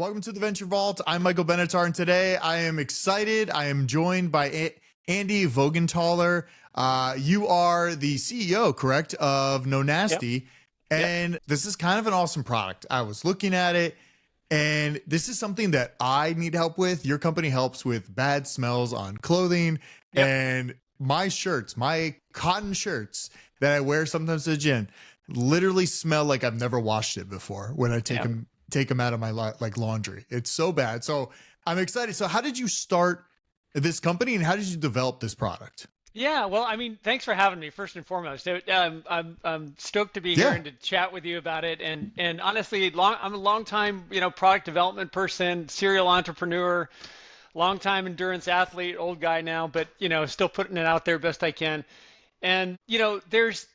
Welcome to the Venture Vault. I'm Michael Benatar, and today I am excited. I am joined by Andy Voggenthaler. You are the CEO, correct, of No Nasty, and this is kind of an awesome product. I was looking at it, and this is something that I need help with. Your company helps with bad smells on clothing, and my shirts, my cotton shirts that I wear sometimes to the gym, literally smell like I've never washed it before when I take them out of my laundry. It's so bad. So I'm excited. So how did you start this company and how did you develop this product? Yeah, well, I mean, thanks for having me first and foremost. I'm stoked to be here and to chat with you about it. And honestly, I'm a long time, product development person, serial entrepreneur, long time endurance athlete, old guy now, but still putting it out there best I can. And there's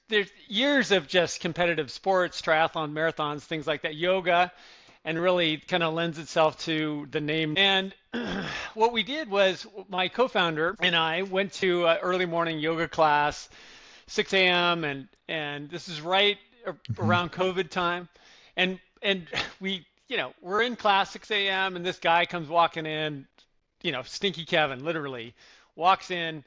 years of just competitive sports, triathlon, marathons, things like that, yoga, and really kind of lends itself to the name. And what we did was my co-founder and I went to an early morning yoga class, 6 a.m. and this is right around COVID time. And we, we're in class 6 a.m. and this guy comes walking in, Stinky Kevin, literally, walks in,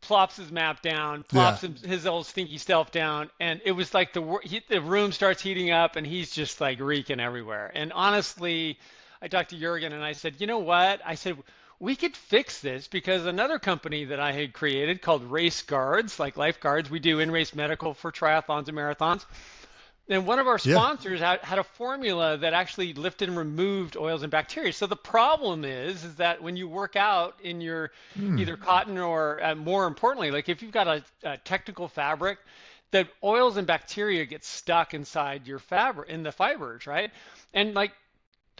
plops his map down, plops his old stinky self down, and it was like the room starts heating up, and he's just like reeking everywhere. And honestly, I talked to Jurgen, and I said, you know what? I said, we could fix this because another company that I had created called Race Guards, like lifeguards, we do in-race medical for triathlons and marathons. And one of our sponsors had a formula that actually lifted and removed oils and bacteria. So the problem is that when you work out in your either cotton or more importantly, like if you've got a technical fabric, the oils and bacteria get stuck inside your fabric, in the fibers, right? And like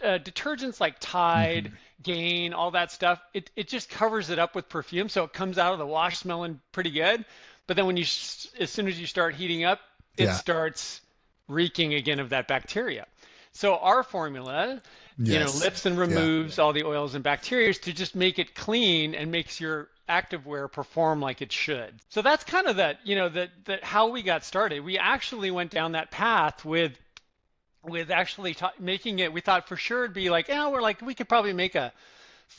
detergents like Tide, Gain, all that stuff, it just covers it up with perfume. So it comes out of the wash smelling pretty good. But then as soon as you start heating up, it starts reeking again of that bacteria. So our formula, lifts and removes all the oils and bacteria to just make it clean and makes your activewear perform like it should. So that's kind of that how we got started. We actually went down that path with actually making it. We thought for sure it'd be like, we could probably make a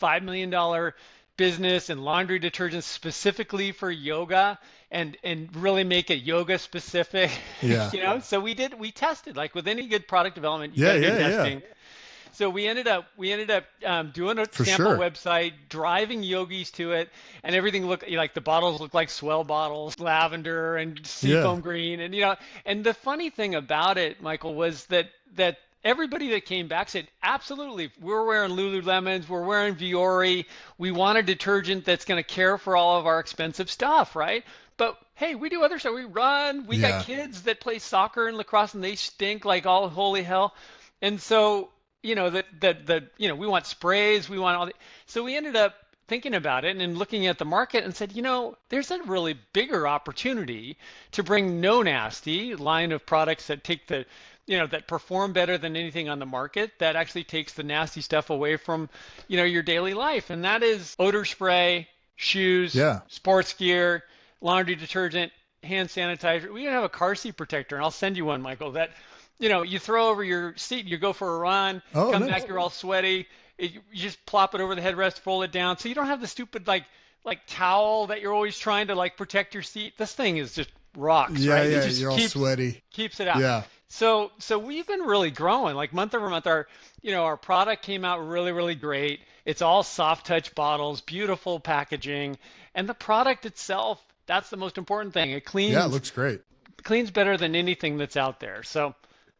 $5 million business in laundry detergents specifically for yoga and really make it yoga specific. So we tested like with any good product development, you gotta do testing. So we ended up doing a sample website, driving yogis to it, and everything looked like the bottles looked like Swell bottles, lavender and seafoam green, and the funny thing about it, Michael, was that everybody that came back said, absolutely, we're wearing Lululemons, we're wearing Viore, we want a detergent that's going to care for all of our expensive stuff, right? But hey, we do other stuff. We run, we got kids that play soccer and lacrosse and they stink like all holy hell. And so, we want sprays, we want all the, so we ended up thinking about it and then looking at the market and said, there's a really bigger opportunity to bring No Nasty line of products that take that perform better than anything on the market, that actually takes the nasty stuff away from, your daily life. And that is odor spray, shoes, sports gear, laundry detergent, hand sanitizer. We even have a car seat protector, and I'll send you one, Michael, that, you throw over your seat, you go for a run, come back, you're all sweaty. You just plop it over the headrest, fold it down. So you don't have the stupid like towel that you're always trying to like protect your seat. This thing is just rocks, right? Yeah, it just you're all sweaty. Keeps it out. Yeah. So we've been really growing, like month over month. Our product came out really, really great. It's all soft touch bottles, beautiful packaging, and the product itself, that's the most important thing. It cleans. Yeah, it looks great. Cleans better than anything that's out there. So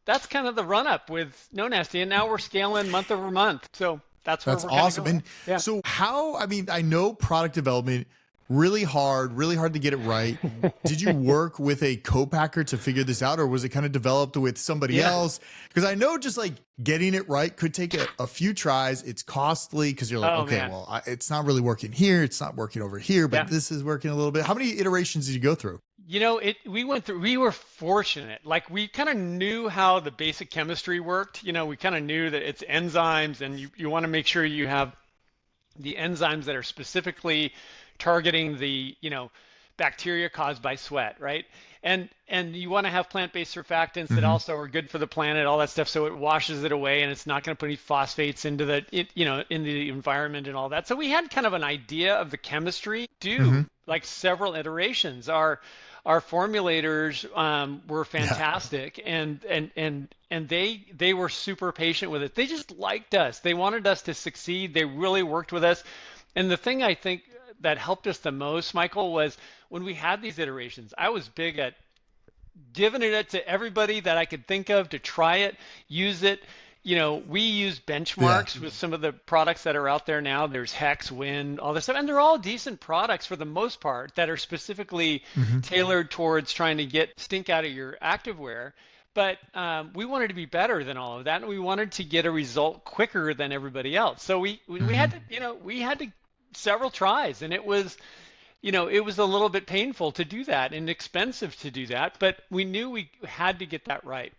that's kind of the run up with No Nasty, and now we're scaling month over month. So that's where we're awesome. And so I know product development, really hard to get it right. Did you work with a co-packer to figure this out, or was it kind of developed with somebody else? Because I know just like getting it right could take a few tries. It's costly because you're like, it's not really working here. It's not working over here, but this is working a little bit. How many iterations did you go through? We were fortunate. Like we kind of knew how the basic chemistry worked. We kind of knew that it's enzymes, and you want to make sure you have the enzymes that are specifically targeting the bacteria caused by sweat, right? And you want to have plant-based surfactants that Hmm. also are good for the planet, all that stuff, so it washes it away and it's not going to put any phosphates into in the environment and all that. So we had kind of an idea of the chemistry. Hmm. Do like several iterations. Our formulators were Yeah. fantastic, and they were super patient with it. They just liked us. They wanted us to succeed. They really worked with us. And the thing I think that helped us the most, Michael, was when we had these iterations. I was big at giving it to everybody that I could think of to try it, use it. We use Yeah. benchmarks with some of the products that are out there now. There's Hex, Wind, all this stuff, and they're all decent products for the most part that are specifically Hmm. tailored towards trying to get stink out of your activewear. But we wanted to be better than all of that, and we wanted to get a result quicker than everybody else. So we had Hmm. to, we had to several tries, and it was a little bit painful to do that and expensive to do that, but we knew we had to get that right.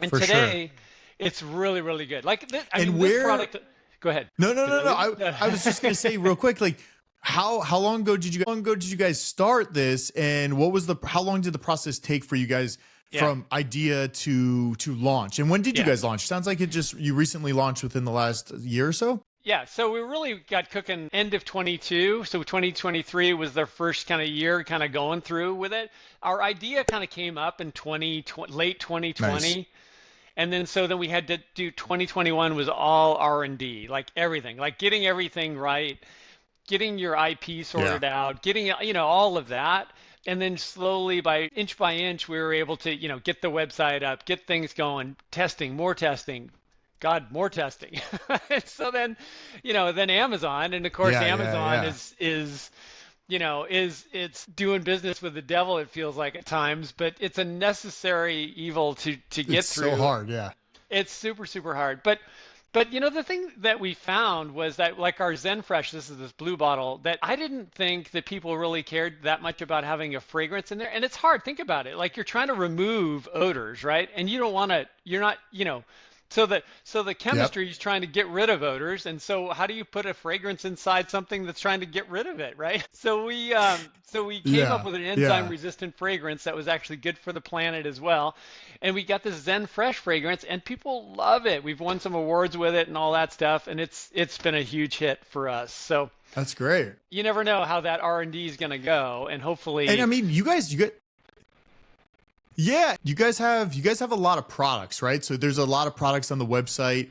And For sure. today, it's really, really good. Like, I And mean, this where? product. Go ahead. No, no, Did I no, no. lose? I was just gonna say real quick, like how long ago did you guys start this, and what was the how long did the process take for you guys Yeah, from idea to launch? And when did you yeah. guys launch? Sounds like it just you recently launched within the last year or so. Yeah, so we really got cooking end of 22. So 2023 was their first kind of year kind of going through with it. Our idea kind of came up in late Nice. 2020. And then we had to do 2021 was all R&D, like everything, like getting everything right, getting your IP Yeah. sorted out, getting all of that. And then slowly by inch, we were able to, get the website up, get things going, testing, more testing, God, more testing. So then Amazon, and of course Yeah. Yeah. Amazon Yeah. is it's doing business with the devil, it feels like at times, but it's a necessary evil to get It's so through. hard. Yeah. It's super, super hard. But the thing that we found was that like our Zen Fresh, this is this blue bottle, that I didn't think that people really cared that much about having a fragrance in there. And it's hard. Think about it. Like you're trying to remove odors, right? And you don't want to, you're not, so the Yep. chemistry is trying to get rid of odors, and so how do you put a fragrance inside something that's trying to get rid of it, right? So we came up Yeah. with an enzyme Yeah. resistant fragrance that was actually good for the planet as well, and we got this Zen Fresh fragrance, and people love it. We've won some awards with it and all that stuff, and it's been a huge hit for us. So That's great. you never know how that R&D is going to go, and And I hopefully, mean, you get yeah, you guys have a lot of products, right? So there's a lot of products on the website.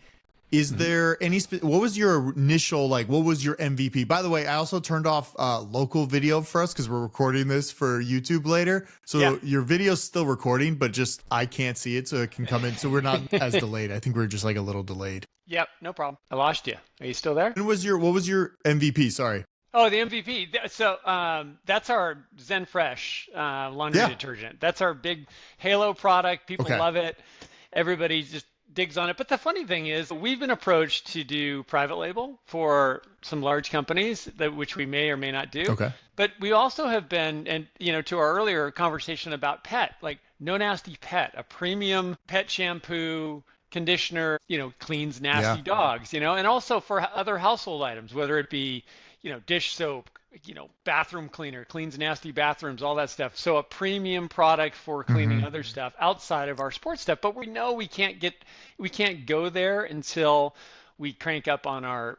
Is there any what was your initial like what was your MVP? By the way, I also turned off local video for us because we're recording this for YouTube later. yeah. So your video's still recording, but just I can't see it, so it can come in. So we're not as delayed. I think we're just like a little delayed. Yep, no problem. I lost you. Are you still there? And what was your MVP? Sorry. Oh, the MVP. So that's our Zen Fresh laundry Yeah. detergent. That's our big Halo product. People Okay. love it. Everybody just digs on it. But the funny thing is, we've been approached to do private label for some large companies, which we may or may not do. Okay. But we also have been, and to our earlier conversation about pet, like No Nasty Pet, a premium pet shampoo, conditioner, cleans Yeah. nasty dogs, and also for other household items, whether it be, dish soap, bathroom cleaner, cleans nasty bathrooms, all that stuff. So a premium product for cleaning Hmm. other stuff outside of our sports stuff. But we know we can't go there until we crank up on our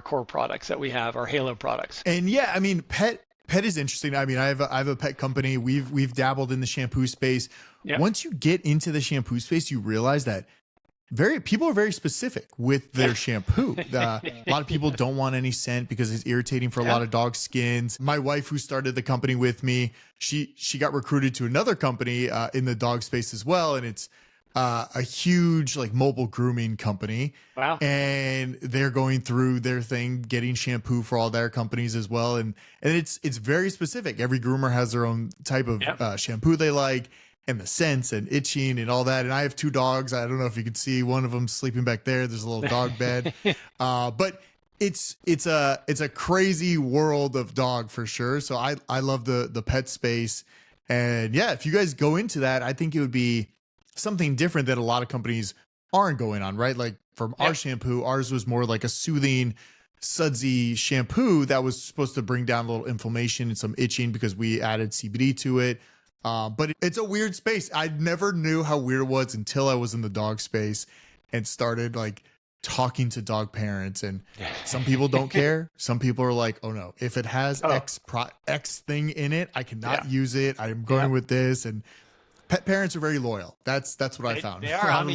core products that we have, our Halo products. And yeah, I mean, pet is interesting. I mean, I have a pet company. We've dabbled in the shampoo space. Yeah. Once you get into the shampoo space, you realize that people are very specific with their shampoo. A lot of people don't want any scent because it's irritating for a lot of dog skins. My wife, who started the company with me, she got recruited to another company in the dog space as well, and it's a huge like mobile grooming company. Wow. And they're going through their thing, getting shampoo for all their companies as well, and it's very specific. Every groomer has their own type of Yep. shampoo they like, and the scents and itching and all that. And I have two dogs. I don't know if you can see one of them sleeping back there. There's a little dog bed, but it's a crazy world of dog for sure. So I love the pet space, and yeah, if you guys go into that, I think it would be something different that a lot of companies aren't going on, right? Like from our Yep. shampoo, ours was more like a soothing sudsy shampoo that was supposed to bring down a little inflammation and some itching because we added CBD to it. But it's a weird space. I never knew how weird it was until I was in the dog space and started like talking to dog parents. And some people don't care. Some people are like, oh no, if it has X thing in it, I cannot use it. I'm going with this. And pet parents are very loyal. That's what I found. They are. I'm a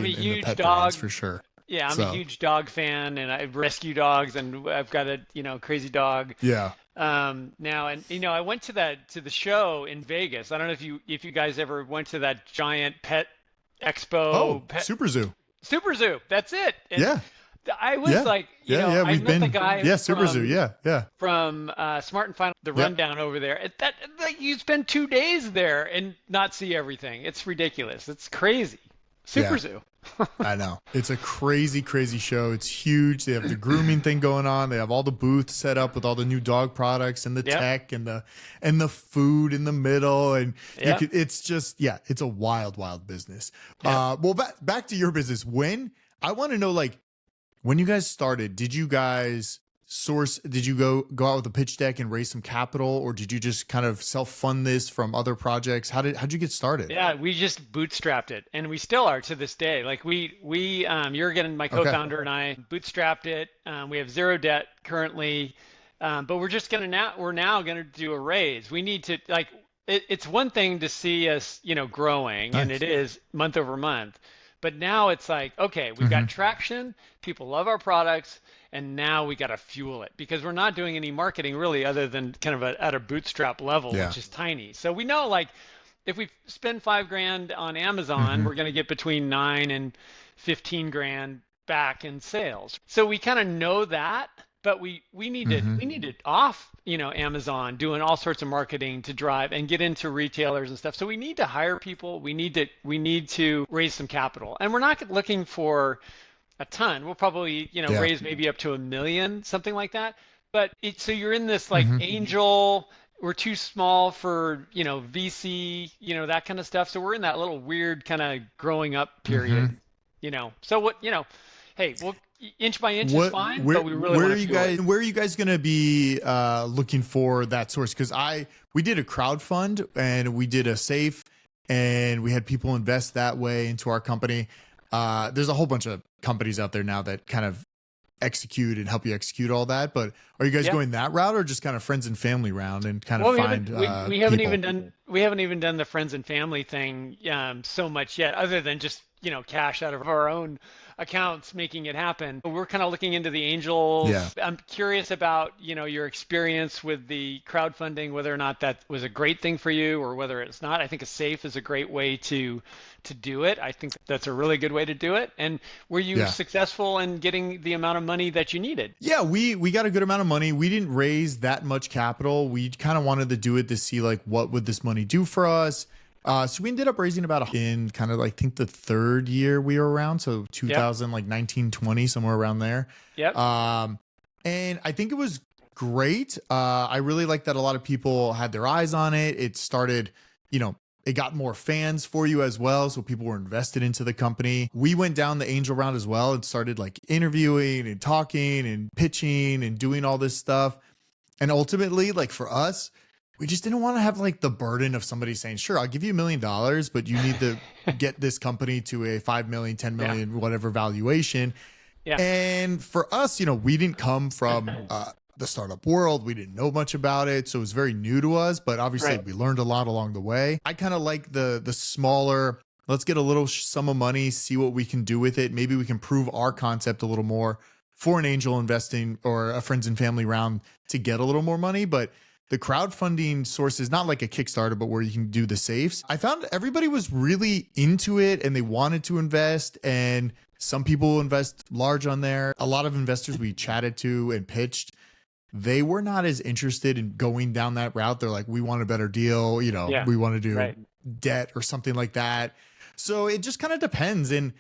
huge pet dog parents, for sure. Yeah, I'm a huge dog fan, and I rescue dogs, and I've got a crazy dog. Yeah. Now, and I went to the show in Vegas. I don't know if you guys ever went to that giant pet expo. Oh, Super Zoo. Super Zoo. That's it. And yeah. I was like, I met the guy. Yeah, Super Zoo. Yeah. From Smart and Final, the rundown over there. Like you spend 2 days there and not see everything. It's ridiculous. It's crazy. Super Zoo. I know. It's a crazy, crazy show. It's huge. They have the grooming thing going on. They have all the booths set up with all the new dog products and the tech and the food in the middle. And it's just, it's a wild, wild business. Well, back to your business. I want to know, like, when you guys started, did you guys did you go out with a pitch deck and raise some capital, or did you just kind of self-fund this from other projects? How'd you get started? Yeah, we just bootstrapped it, and we still are to this day. Like we Jurgen, my co-founder, and I bootstrapped it. We have zero debt currently, but we're now gonna do a raise. We need to it's one thing to see us, growing, and it is month over month. But now it's like, okay, we've got traction, people love our products, and now we got to fuel it because we're not doing any marketing really other than kind of at a bootstrap level, which is tiny. So we know, like, if we spend $5,000 on Amazon, we're going to get between 9 and 15 grand back in sales. So we kind of know that, but we need to off, Amazon, doing all sorts of marketing to drive and get into retailers and stuff. So we need to hire people. We need to raise some capital, and we're not looking for a ton. We'll probably, raise maybe up to $1 million, something like that. But so you're in this like angel, we're too small for, VC, that kind of stuff. So we're in that little weird kind of growing up period, So what, hey, well, inch by inch is fine, but we really want to fuel it. Where are you guys going to be looking for that source? Because we did a crowdfund and we did a safe, and we had people invest that way into our company. There's a whole bunch of companies out there now that kind of execute and help you execute all that. But are you guys going that route, or just kind of friends and family round and kind of we haven't even done the friends and family thing so much yet, other than just cash out of our own accounts making it happen. We're kind of looking into the angels. I'm curious about your experience with the crowdfunding, whether or not that was a great thing for you or whether it's not. I think a safe is a great way to do it. I think that's a really good way to do it. And were you successful in getting the amount of money that you needed? Yeah, we got a good amount of money. We didn't raise that much capital. We kind of wanted to do it to see like what would this money do for us. So we ended up raising about in kind of I think the third year we were around, so 2019, 20, somewhere around there. And I think it was great. I really like that a lot of people had their eyes on it. It started, it got more fans for you as well. So people were invested into the company. We went down the angel round as well and started like interviewing and talking and pitching and doing all this stuff. And ultimately, like for us, we just didn't want to have like the burden of somebody saying, sure, I'll give you $1 million, but you need to get this company to a 5 million, 10 million, whatever valuation. And for us, we didn't come from the startup world. We didn't know much about it. So it was very new to us, but obviously we learned a lot along the way. I kind of like the smaller, let's get a little sum of money, see what we can do with it. Maybe we can prove our concept a little more for an angel investing or a friends and family round to get a little more money. But the crowdfunding source is not like a Kickstarter, but where you can do the safes. I found everybody was really into it and they wanted to invest, and some people invest large on there. A lot of investors we chatted to and pitched, they were not as interested in going down that route. They're like, we want a better deal. We want to do debt or something like that. So it just kind of depends. And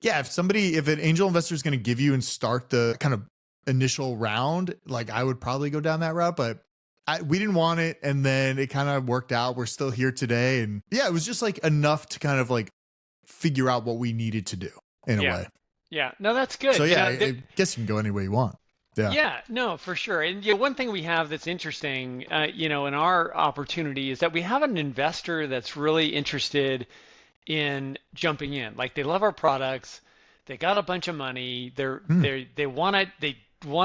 if an angel investor is going to give you and start the kind of initial round, like I would probably go down that route, but we didn't want it. And then it kind of worked out. We're still here today. And it was just like enough to kind of like figure out what we needed to do in a way. Yeah. No, that's good. So I guess you can go any way you want. Yeah. Yeah, no, for sure. And one thing we have that's interesting, in our opportunity is that we have an investor that's really interested in jumping in. Like they love our products, they got a bunch of money, Hmm. they want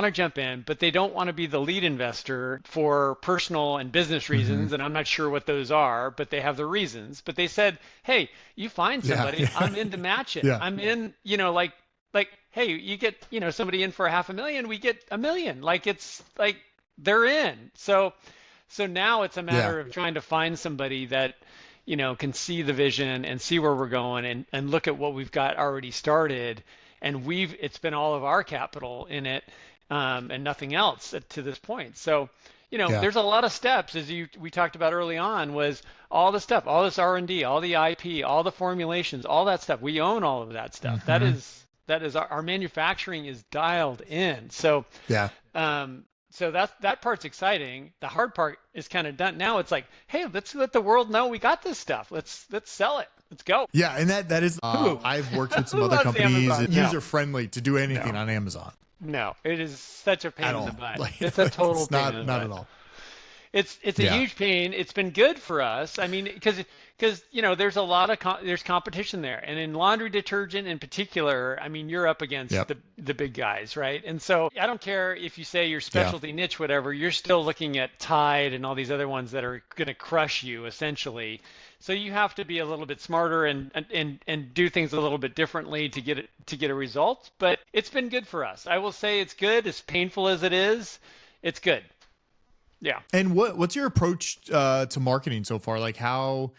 to jump in, but they don't want to be the lead investor for personal and business Hmm. reasons, and I'm not sure what those are, but they have the reasons. But they said, "Hey, you find Yeah. somebody, Yeah. I'm in to match it. Yeah. I'm in, like, hey, you get, somebody in for 500,000, we get 1 million. Like it's like they're in. So now it's a Yeah. matter of trying to find somebody that, can see the vision and see where we're going and look at what we've got already started. And it's been all of our capital in it, and nothing else to this point. So, Yeah. there's a lot of steps as we talked about early on was all the stuff, all this R&D, all the IP, all the formulations, all that stuff. We own all of that stuff. That Hmm. is that is our manufacturing is dialed in. So Yeah. that part's exciting. The hard part is kind of done. Now it's like, hey, let's let the world know we got this stuff. Let's sell it. Let's go. Yeah, and that is Who? I've worked with some Who other loves companies. Amazon? It's No, user friendly to do anything no, on Amazon no. It is such a at pain in the all. butt. Like It's a total it's pain in not the not butt. at all. It's a Yeah. huge pain. It's been good for us. I mean, because there's a lot of there's competition there, and in laundry detergent in particular, I mean, you're up against Yep. the big guys, right? And so I don't care if you say your Yeah. specialty niche, whatever, you're still looking at Tide and all these other ones that are going to crush you essentially. So you have to be a little bit smarter and do things a little bit differently to get a result. But it's been good for us. I will say it's good. As painful as it is, it's good. Yeah. And what's your approach to marketing so far? Like, how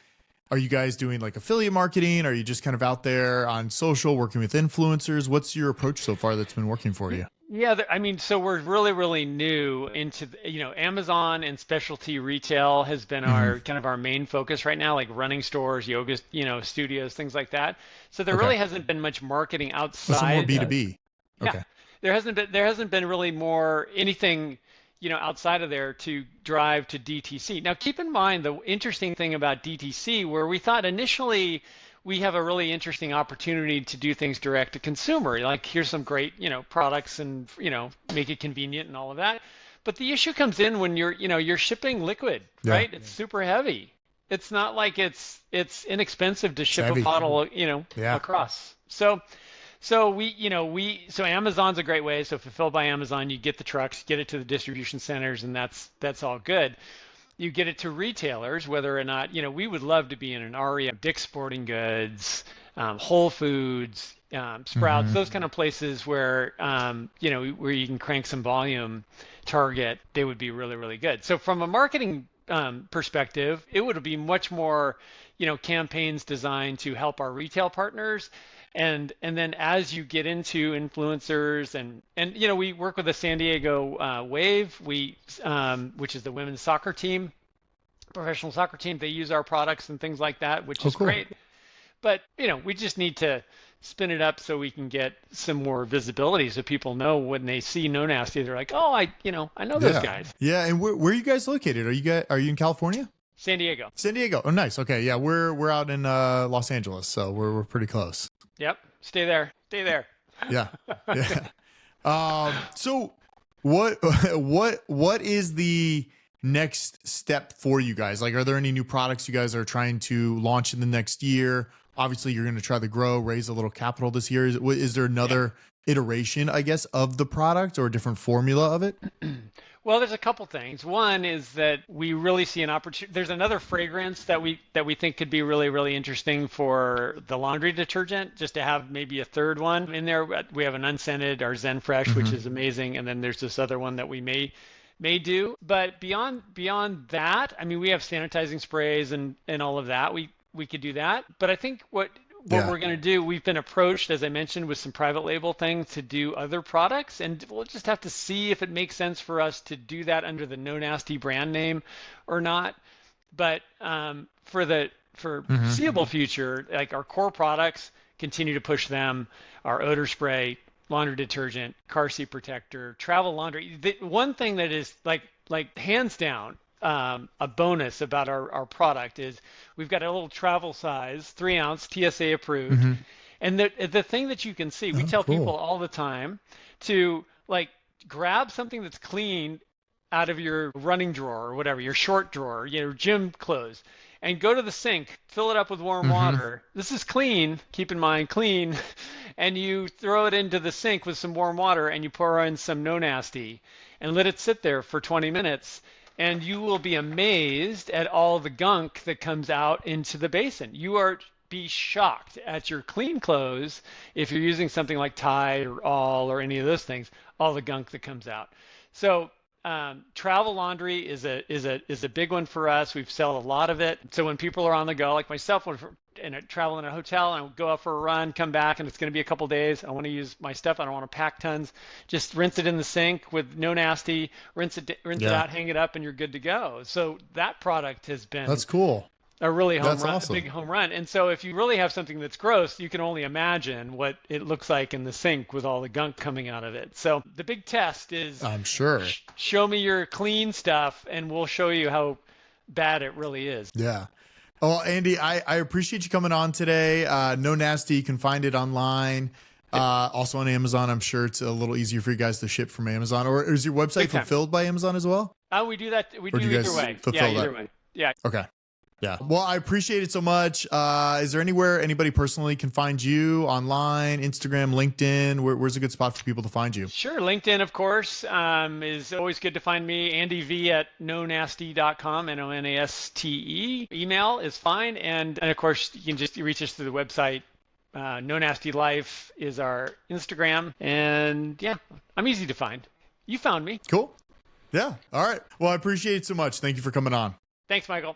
are you guys doing like affiliate marketing? Are you just kind of out there on social working with influencers? What's your approach so far that's been working for you? Yeah, I mean, so we're really, really new into, Amazon and specialty retail has been Hmm. our kind of our main focus right now, like running stores, yoga, studios, things like that. So there Okay. really hasn't been much marketing So more outside. B2B. Yeah, Okay. there hasn't been really more anything, outside of there to drive to DTC. Now, keep in mind the interesting thing about DTC, where we thought initially we have a really interesting opportunity to do things direct to consumer. Like here's some great, products and, make it convenient and all of that. But the issue comes in when you're shipping liquid, Yeah. right? It's super heavy. It's not like it's inexpensive to It's ship a heavy. bottle, Yeah. across. So Amazon's a great way. So fulfilled by Amazon, you get the trucks, get it to the distribution centers, and that's all good. You get it to retailers, whether or not, we would love to be in an REM, Dick's Sporting Goods, Whole Foods, Sprouts, Hmm. those kind of places where, where you can crank some volume, Target, they would be really, really good. So from a marketing perspective, it would be much more, campaigns designed to help our retail partners. And then as you get into influencers and we work with the San Diego Wave, which is the women's soccer team, professional soccer team. They use our products and things like that, which Oh, is cool. great. But we just need to spin it up so we can get some more visibility, so people know when they see No Nasty, they're like, oh, I know those Yeah. guys. Yeah. And where are you guys located? Are you in California? San Diego. San Diego. Oh, nice. Okay. Yeah. We're out in Los Angeles, so we're pretty close. Yep. Stay there. Stay there. Yeah. Yeah. So what what is the next step for you guys? Like, are there any new products you guys are trying to launch in the next year? Obviously, you're going to try to grow, raise a little capital this year. Is there Yeah. another iteration, I guess, of the product or a different formula of it? Well, there's a couple things. One is that we really see an opportunity. There's another fragrance that we think could be really, really interesting for the laundry detergent, just to have maybe a third one in there. We have an unscented, our Zen Fresh, which Hmm. is amazing, and then there's this other one that we may do. But beyond that, I mean, we have sanitizing sprays and all of that. We could do that. But I think what Yeah. we're going to do, we've been approached, as I mentioned, with some private label things to do other products, and we'll just have to see if it makes sense for us to do that under the No Nasty brand name or not. But for Hmm. foreseeable future, like our core products, continue to push them. Our odor spray, laundry detergent, car seat protector, travel laundry. The one thing that is like hands down a bonus about our product is we've got a little travel size, 3 ounce, TSA approved. Hmm. And the thing that you can see, we Oh, tell people cool. all the time to like grab something that's clean out of your running drawer or whatever, your short drawer, gym clothes, and go to the sink, fill it up with warm Mm-hmm. water. This is clean, keep in mind, clean. And you throw it into the sink with some warm water and you pour in some No Nasty and let it sit there for 20 minutes. And you will be amazed at all the gunk that comes out into the basin. You are be shocked at your clean clothes if you're using something like Tide or All or any of those things, all the gunk that comes out. So travel laundry is a big one for us. We've sold a lot of it. So when people are on the go, like myself, when and I travel in a hotel and I go out for a run, come back, and it's going to be a couple days. I want to use my stuff. I don't want to pack tons. Just rinse it in the sink with No Nasty. Rinse it out, hang it up, and you're good to go. So that product has been That's cool. a really Awesome. a big home run. And so if you really have something that's gross, you can only imagine what it looks like in the sink with all the gunk coming out of it. So the big test is, I'm sure. Show me your clean stuff and we'll show you how bad it really is. Yeah. Well, Andy, I appreciate you coming on today. No Nasty, you can find it online. Also on Amazon. I'm sure it's a little easier for you guys to ship from Amazon. Or is your website fulfilled by Amazon as well? We do that. We or do either way. Yeah, either way. Yeah. Okay. Yeah. Well, I appreciate it so much. Is there anywhere anybody personally can find you online, Instagram, LinkedIn? Where's a good spot for people to find you? Sure. LinkedIn, of course, is always good to find me. andyv@nonasty.com, NONASTE. Email is fine. And of course, you can just reach us through the website. No Nasty Life is our Instagram. And yeah, I'm easy to find. You found me. Cool. Yeah. All right. Well, I appreciate it so much. Thank you for coming on. Thanks, Michael.